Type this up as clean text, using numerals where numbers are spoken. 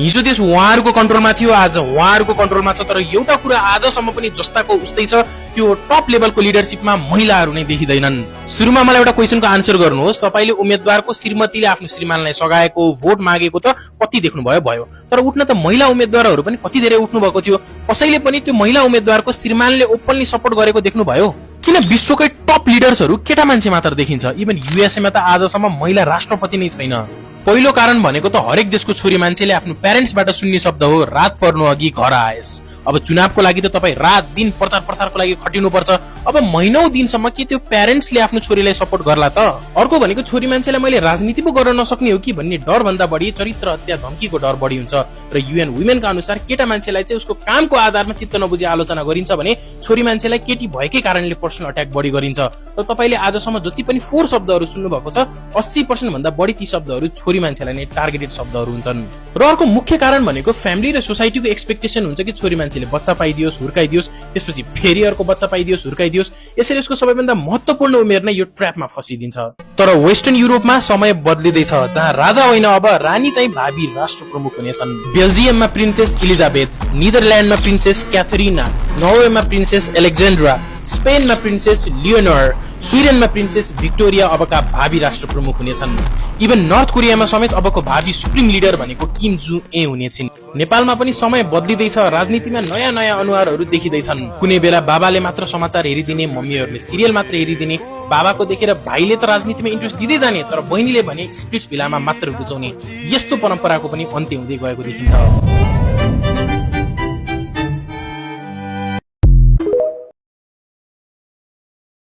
हिजो देश उहाँहरूको कन्ट्रोलमा थियो, आज उहाँहरूको कन्ट्रोलमा छ। तर एउटा कुरा आजसम्म पनि जस्ताको उस्तै छ, त्यो टप लेभलको लिडरशिपमा महिलाहरू नै देखिँदैनन्। सुरुमा मलाई एउटा क्वेसनको आन्सर गर्नुहोस्, तपाईले उम्मेदवारको श्रीमतीले आफ्नो श्रीमानलाई सघाएको भोट मागेको त कति देख्नुभयो भयो, तर उठ्न त महिला उम्मेदवारहरू पनि कति धेरै उठ्नु भएको थियो। कसैले पनि त्यो महिला उम्मेदवारको श्रीमानले ओपनली सपोर्ट गरेको देख्नुभयो? किन विश्वकै टप लिडर्सहरू केटा मान्छे मात्र देखिन्छ? इभन युएसए मा त आजसम्म महिला राष्ट्रपति नै छैन। पहिलो कारण भनेको त हरेक देशको छोरी मान्छेले आफ्नो प्यारेन्ट्सबाट सुन्ने शब्द हो, रात पर्नु अघि घर आएस। अब चुनावको लागि त तपाई रात दिन प्रचार प्रसारको लागि खटिनु पर्छ। अब महिनौं दिनसम्म के त्यो प्यारेन्ट्सले आफ्नो छोरीलाई सपोर्ट गर्ला त? अर्को भनेको छोरी मान्छेलाई मैले राजनीति पो गर्न नसक्ने हो कि भन्ने डर भन्दा बढी चरित्र हत्या धम्कीको डर बढी हुन्छ। र युएन वुमेनका अनुसार केटा मान्छेलाई चाहिँ उसको कामको आधारमा चित्त नबुझी आलोचना गरिन्छ भने छोरी मान्छेलाई केटी भएकै कारणले पर्सनल अट्याक बढी गरिन्छ। र तपाईले आजसम्म जति पनि फोर शब्दहरू सुन्नु भएको छ, 80% भन्दा बढी ती शब्दहरू छोरी मान्छेलाई नै टार्गेटेड शब्दहरु हुन्छन्। र अर्को मुख्य कारण भनेको फ्यामिली र सोसाइटीको एक्सपेक्टेसन हुन्छ कि छोरी मान्छेले बच्चा पाइदियोस्, हुर्काइदियोस्, त्यसपछि फेरि अर्को बच्चा पाइदियोस्, हुर्काइदियोस्। यसरी उसको सबैभन्दा महत्त्वपूर्ण उमेर नै यो ट्र्यापमा फसिदिन्छ। तर वेस्टर्न युरोपमा समय बदलिँदैछ, जहाँ राजा होइन अब रानी चाहिँ भावी राष्ट्र प्रमुख हुनेछन्। बेल्जियममा प्रिन्सेस एलिजाबेथ, निदरल्यान्डमा प्रिन्सेस क्याथरिना, नर्वेमा प्रिन्सेस एलेक्जेन्ड्रा, स्पेनमा प्रिन्सेस लियोनोर, स्विडेनमा प्रिन्सेस भिक्टोरिया अबका भावी राष्ट्र प्रमुख हुनेछन्। इभन नर्थ कोरियामा समेत अबको भावी सुप्रिम लिडर भनेको किम जुङ ए हुनेछिन्। नेपालमा पनि समय बदलिँदैछ, राजनीतिमा नयाँ नयाँ अनुहारहरू देखिँदैछन्। कुनै बेला बाबाले मात्र समाचार हेरिदिने, मम्मीहरूले सिरियल मात्र हेरिदिने, बाबाको देखेर भाइले त राजनीतिमा इन्ट्रेस्ट दिँदै जाने, तर बहिनीले भने स्प्लिट्स भिलामा मात्र रुचाउने, यस्तो परम्पराको पनि अन्त्य हुँदै गएको देखिन्छ।